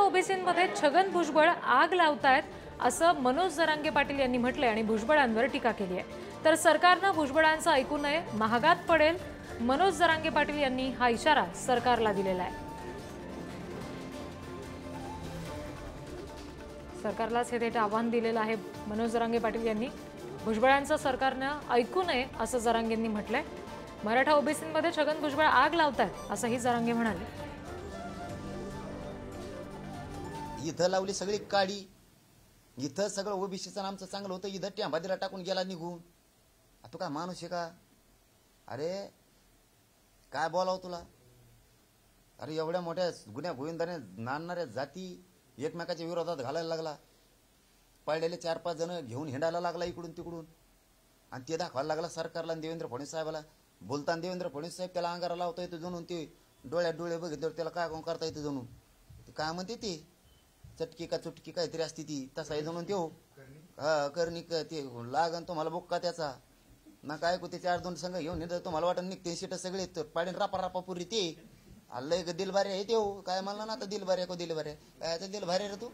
ओबीसींमध्ये छगन भुजबळ आग लावतायत असं मनोज जरांगे पाटील यांनी म्हटलंय आणि भुजबळांवर टीका केली आहे। तर सरकारनं भुजबळांचं ऐकू नये, महागात पडेल। मनोज जरांगे पाटील यांनी हा इशारा सरकारला दिलेला आहे। सरकारलाच हे थेट आव्हान दिलेलं आहे मनोज जरांगे पाटील यांनी। भुजबळांचं सरकारनं ऐकू नये असं जरांगेंनी म्हटलंय। मराठा ओबीसींमध्ये छगन भुजबळ आग लावतायत असंही जरांगे म्हणाले। इथं लावली सगळी काडी, इथं सगळं ओबीसीचं नामचं चांगलं होतं, इथं टेंबादीला टाकून गेला निघून। तू काय माणूस आहे का? अरे काय बोलावं तुला? अरे एवढ्या मोठ्या गुन्ह्या गोविंदाने नांदणाऱ्या जाती एकमेकाच्या विरोधात घालायला लागला, पळलेले 4-5 जण घेऊन हिंडायला लागला इकडून तिकडून, आणि ते दाखवायला लागला सरकारला आणि देवेंद्र फडणवीस साहेबाला। बोलताना देवेंद्र फडणवीस साहेब त्याला अंगारा लावता येतो जणून, ते डोळ्यात डोळे बघितल्यावर त्याला काय करता येतं जणून, ते काय म्हणते ते चटकी का चुटकी काहीतरी असते ती, तसा आहे जणून त्यो। हा करणी ते लागन तुम्हाला बुक्का त्याचा ना काय को ते 4-2 संघ घेऊन येतं, तुम्हाला वाटत निघते सीट सगळे पाडीन रापा रापा पुरी ते आलंय दिलबारे आहे त्यो। काय म्हणला ना आता दिलबारे को दिलबारे काय दिलबारे रे तू।